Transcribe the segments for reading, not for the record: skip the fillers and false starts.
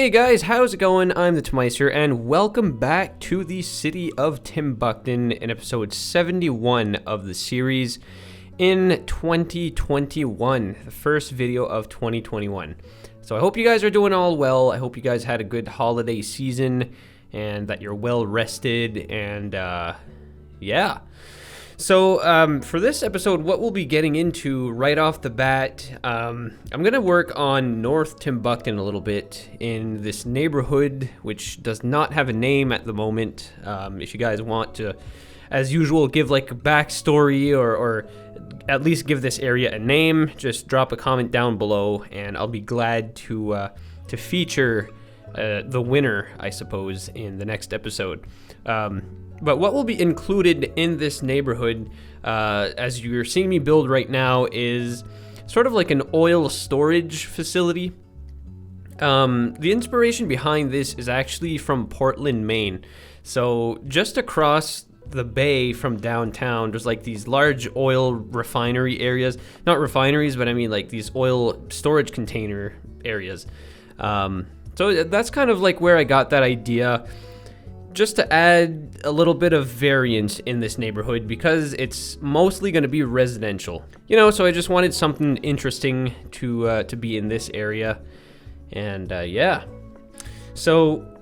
Hey guys, how's it going? I'm the Tmeister, and welcome back to the city of Timbukton in episode 71 of the series in 2021, the first video of 2021. So I hope you guys are doing all well. I hope you guys had a good holiday season and that you're well rested, and yeah. So for this episode, what we'll be getting into right off the bat, I'm going to work on North Timbukton a little bit in this neighborhood, which does not have a name at the moment. If you guys want to, as usual, give like a backstory or at least give this area a name, just drop a comment down below, and I'll be glad to feature the winner, I suppose, in the next episode. But what will be included in this neighborhood, as you're seeing me build right now, is sort of like an oil storage facility. The inspiration behind this is actually from Portland, Maine. So just across the bay from downtown, there's like these large oil refinery areas. Not refineries, but I mean like these oil storage container areas. So that's kind of like where I got that idea, just to add a little bit of variance in this neighborhood because it's mostly going to be residential. You know, so I just wanted something interesting to be in this area. And yeah. So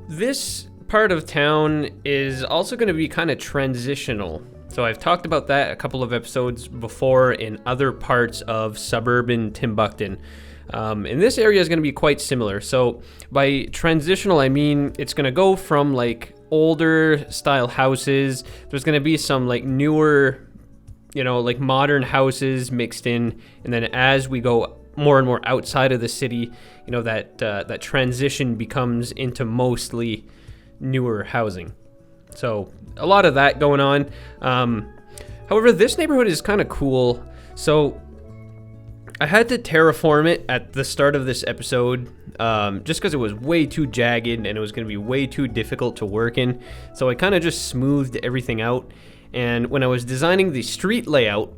this part of town is also going to be kind of transitional. So I've talked about that a couple of episodes before in other parts of suburban Timbukton. And this area is going to be quite similar. So by transitional, I mean it's going to go from like older style houses. There's going to be some like newer, you know, like modern houses mixed in. And then as we go more and more outside of the city, you know, that transition becomes into mostly newer housing. So a lot of that going on. However, this neighborhood is kind of cool. So I had to terraform it at the start of this episode, just because it was way too jagged and it was going to be way too difficult to work in. So I kind of just smoothed everything out. And when I was designing the street layout,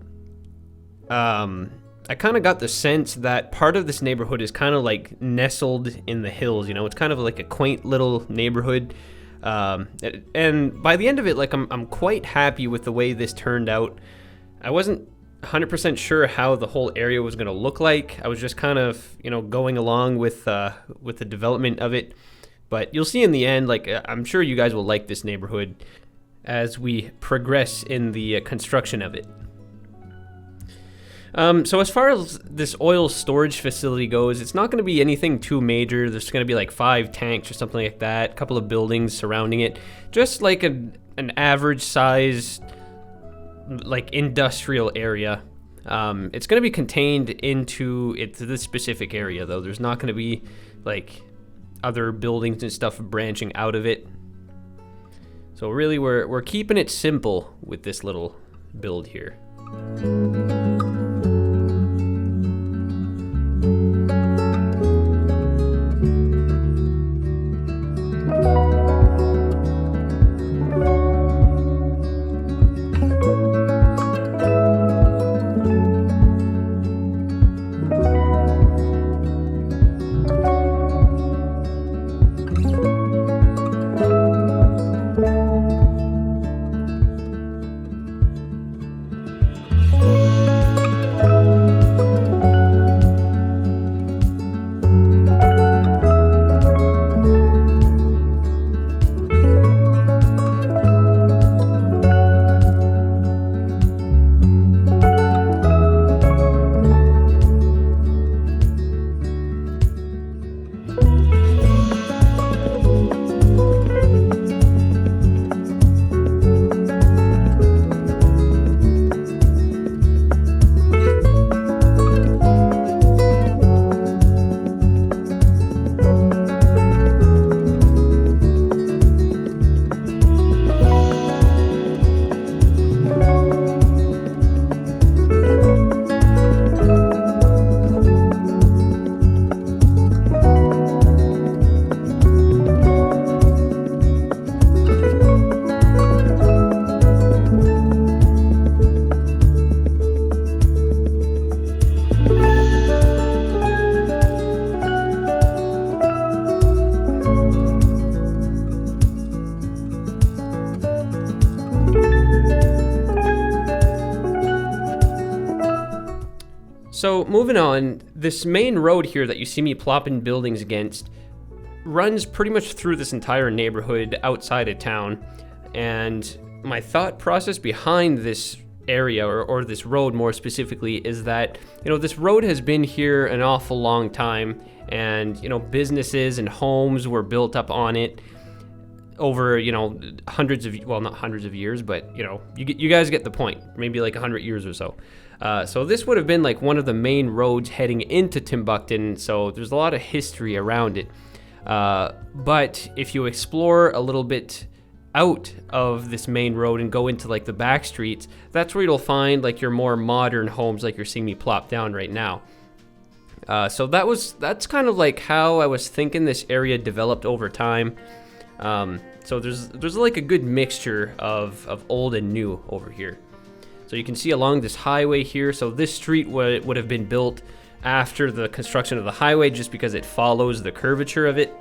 I kind of got the sense that part of this neighborhood is kind of like nestled in the hills. You know, it's kind of like a quaint little neighborhood. And by the end of it, like I'm quite happy with the way this turned out. I wasn't 100% sure how the whole area was going to look like. I was just kind of, you know, going along with the development of it. But you'll see in the end, like, I'm sure you guys will like this neighborhood as we progress in the construction of it. So as far as this oil storage facility goes, it's not going to be anything too major. There's going to be like 5 tanks or something like that, a couple of buildings surrounding it. Just like an average size, like industrial area. It's going to be contained into this specific area, though. There's not going to be like other buildings and stuff branching out of it. So really we're keeping it simple with this little build here. So moving on, this main road here that you see me plopping buildings against runs pretty much through this entire neighborhood outside of town. And my thought process behind this area, or this road more specifically, is that, this road has been here an awful long time, and, businesses and homes were built up on it over, not hundreds of years, but, you guys get the point, maybe like 100 years or so. So this would have been like one of the main roads heading into Timbukton, so there's a lot of history around it. But if you explore a little bit out of this main road and go into like the back streets, that's where you'll find like your more modern homes like you're seeing me plop down right now. So that's kind of like how I was thinking this area developed over time. So there's like a good mixture of old and new over here. So you can see along this highway here, so this street would have been built after the construction of the highway just because it follows the curvature of it.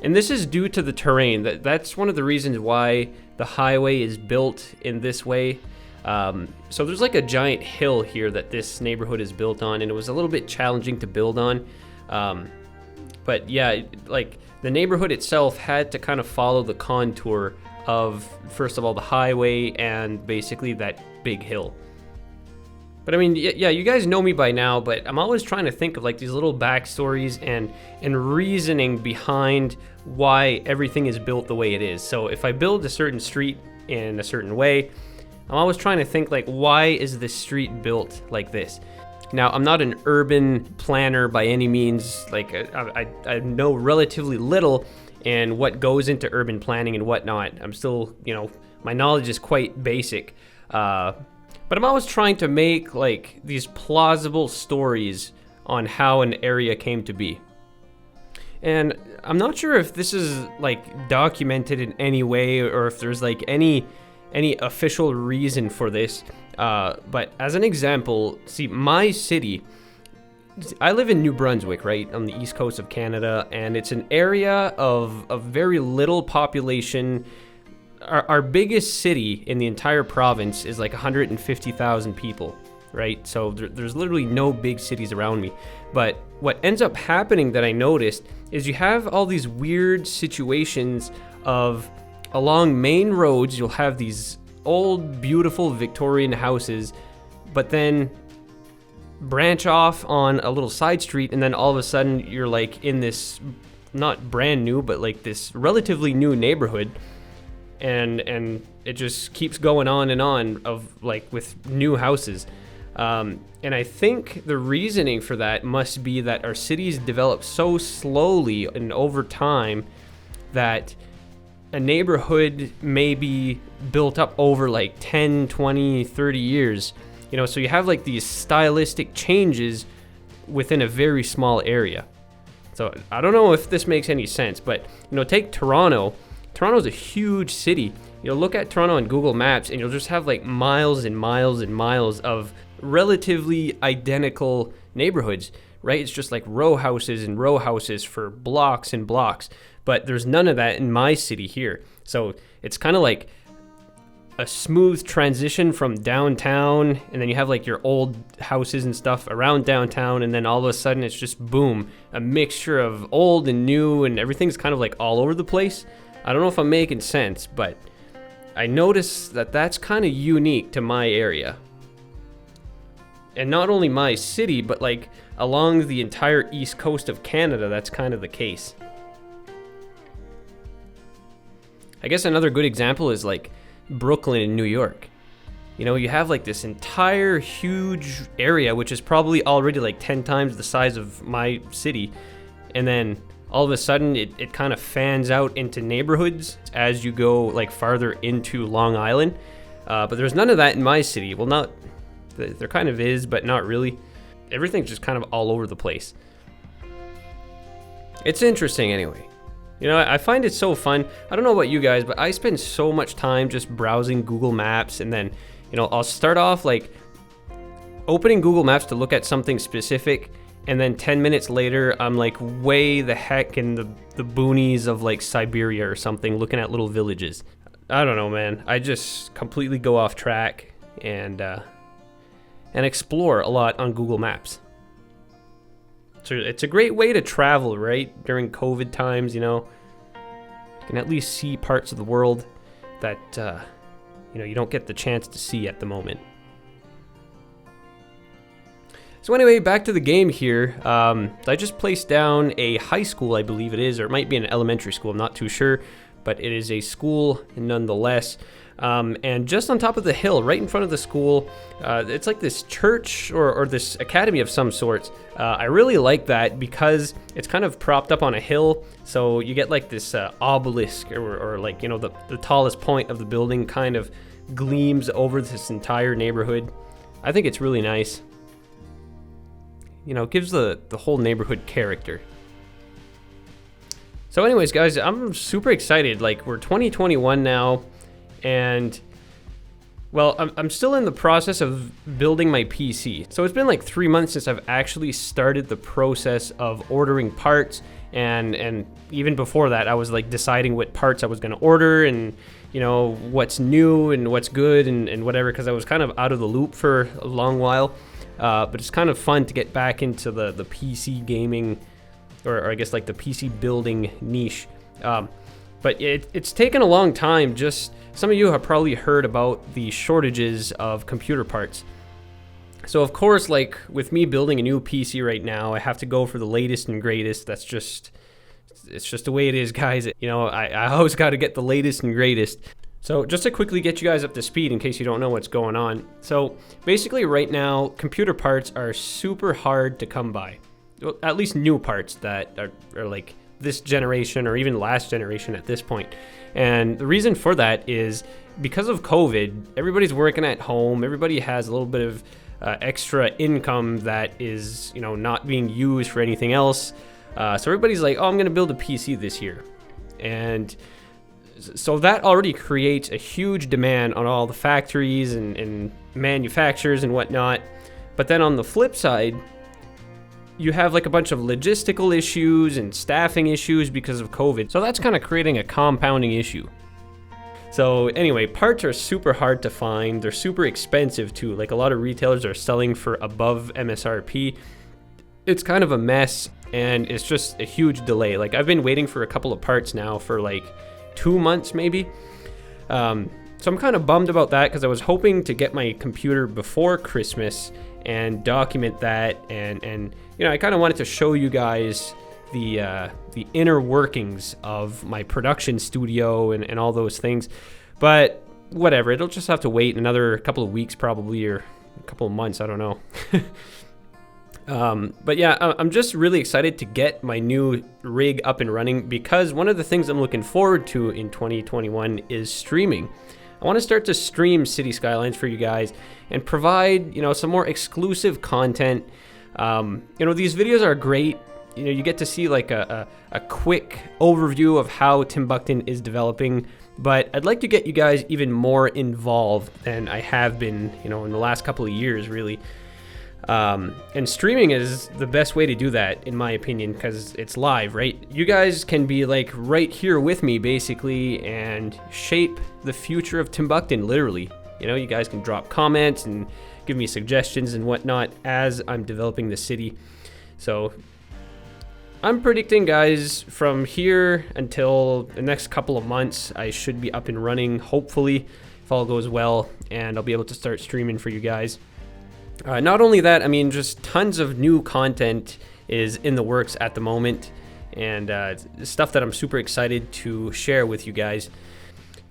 And this is due to the terrain. That's one of the reasons why the highway is built in this way. So there's like a giant hill here that this neighborhood is built on, and it was a little bit challenging to build on. But yeah, like the neighborhood itself had to kind of follow the contour of, first of all, the highway and basically that big hill. But I mean, yeah, you guys know me by now, but I'm always trying to think of like these little backstories and reasoning behind why everything is built the way it is. So if I build a certain street in a certain way, I'm always trying to think like, why is this street built like this? Now, I'm not an urban planner by any means. Like I know relatively little in what goes into urban planning and whatnot. I'm still, my knowledge is quite basic. But I'm always trying to make like these plausible stories on how an area came to be. And I'm not sure if this is like documented in any way or if there's like any official reason for this. But as an example, see, my city, I live in New Brunswick, right, on the east coast of Canada, and it's an area of very little population. Our biggest city in the entire province is like 150,000 people, right? So there's literally no big cities around me. But what ends up happening that I noticed is you have all these weird situations of along main roads, you'll have these old, beautiful Victorian houses, but then branch off on a little side street, and then all of a sudden you're like in this, not brand new, but like this relatively new neighborhood. And it just keeps going on and on of like with new houses. And I think the reasoning for that must be that our cities develop so slowly and over time that a neighborhood may be built up over like 10, 20, 30 years. So you have like these stylistic changes within a very small area. So I don't know if this makes any sense, but take Toronto. Toronto's a huge city. You'll look at Toronto on Google Maps and you'll just have like miles and miles and miles of relatively identical neighborhoods, right? It's just like row houses and row houses for blocks and blocks. But there's none of that in my city here. So it's kind of like a smooth transition from downtown, and then you have like your old houses and stuff around downtown, and then all of a sudden it's just boom, a mixture of old and new, and everything's kind of like all over the place. I don't know if I'm making sense, but I noticed that that's kind of unique to my area. And not only my city, but like along the entire east coast of Canada, that's kind of the case. I guess another good example is like Brooklyn in New York. You have like this entire huge area, which is probably already like 10 times the size of my city. And then all of a sudden it kind of fans out into neighborhoods as you go like farther into Long Island. But there's none of that in my city. Well, there kind of is, but not really. Everything's just kind of all over the place. It's interesting anyway. I find it so fun. I don't know about you guys, but I spend so much time just browsing Google Maps, and then, I'll start off like opening Google Maps to look at something specific, and then 10 minutes later, I'm like way the heck in the boonies of like Siberia or something, looking at little villages. I don't know, man. I just completely go off track, and and explore a lot on Google Maps. So it's a great way to travel, right? During COVID times, you can at least see parts of the world that, you don't get the chance to see at the moment. So anyway, back to the game here. I just placed down a high school, I believe it is, or it might be an elementary school, I'm not too sure, but it is a school nonetheless. And just on top of the hill, right in front of the school, it's like this church or this academy of some sorts. I really like that because it's kind of propped up on a hill, so you get like this obelisk or like, the tallest point of the building kind of gleams over this entire neighborhood. I think it's really nice. It gives the whole neighborhood character. So anyways, guys, I'm super excited. Like, we're 2021 now. And, well, I'm still in the process of building my PC. So it's been like 3 months since I've actually started the process of ordering parts. And even before that, I was like deciding what parts I was going to order and, what's new and what's good and whatever, because I was kind of out of the loop for a long while. But it's kind of fun to get back into the PC gaming, or I guess like the PC building niche. But it's taken a long time. Just some of you have probably heard about the shortages of computer parts. So of course, like with me building a new PC right now, I have to go for the latest and greatest. It's just the way it is, guys. I always got to get the latest and greatest. So just to quickly get you guys up to speed in case you don't know what's going on. So basically right now, computer parts are super hard to come by. Well, at least new parts that are like this generation or even last generation at this point. And the reason for that is because of COVID, everybody's working at home. Everybody has a little bit of extra income that is, not being used for anything else. So everybody's like, oh, I'm going to build a PC this year. And so that already creates a huge demand on all the factories and manufacturers and whatnot. But then on the flip side, you have like a bunch of logistical issues and staffing issues because of COVID. So that's kind of creating a compounding issue. So anyway, parts are super hard to find. They're super expensive too. Like a lot of retailers are selling for above MSRP. It's kind of a mess and it's just a huge delay. Like I've been waiting for a couple of parts now for like 2 months maybe. So I'm kind of bummed about that because I was hoping to get my computer before Christmas and document that and I kind of wanted to show you guys the inner workings of my production studio and all those things. But whatever, it'll just have to wait another couple of weeks probably, or a couple of months, I don't know. But yeah, I'm just really excited to get my new rig up and running because one of the things I'm looking forward to in 2021 is streaming. I want to start to stream City Skylines for you guys and provide, some more exclusive content. These videos are great. You get to see like a quick overview of how Timbukton is developing, but I'd like to get you guys even more involved than I have been, in the last couple of years, really. And streaming is the best way to do that, in my opinion, because it's live, right? You guys can be like right here with me, basically, and shape the future of Timbukton, literally. You guys can drop comments and give me suggestions and whatnot as I'm developing the city. So I'm predicting, guys, from here until the next couple of months, I should be up and running, hopefully, if all goes well, and I'll be able to start streaming for you guys. Not only that, just tons of new content is in the works at the moment, and stuff that I'm super excited to share with you guys.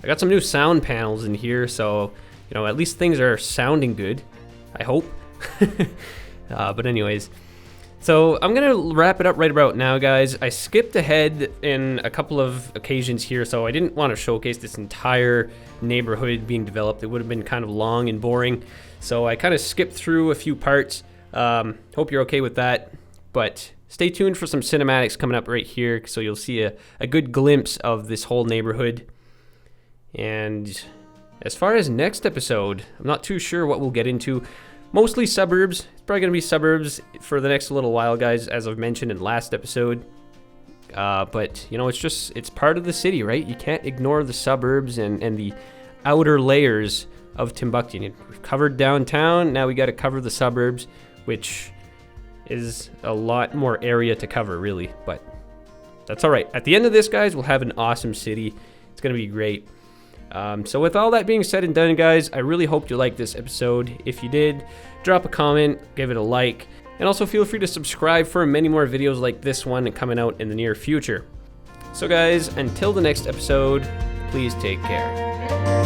I got some new sound panels in here, so, at least things are sounding good, I hope. But anyways, so I'm going to wrap it up right about now, guys. I skipped ahead in a couple of occasions here, so I didn't want to showcase this entire neighborhood being developed. It would have been kind of long and boring. So I kind of skipped through a few parts. Hope you're okay with that. But stay tuned for some cinematics coming up right here, so you'll see a good glimpse of this whole neighborhood. And as far as next episode, I'm not too sure what we'll get into. Mostly Suburbs. It's probably going to be Suburbs for the next little while, guys, as I've mentioned in last episode. But, it's part of the city, right? You can't ignore the suburbs and the outer layers of Timbukton. We've covered downtown, now we got to cover the suburbs, which is a lot more area to cover, really, but that's all right. At the end of this, guys, we'll have an awesome city. It's going to be great. So with all that being said and done, guys, I really hope you liked this episode. If you did, drop a comment, give it a like, and also feel free to subscribe for many more videos like this one coming out in the near future. So guys, until the next episode, please take care.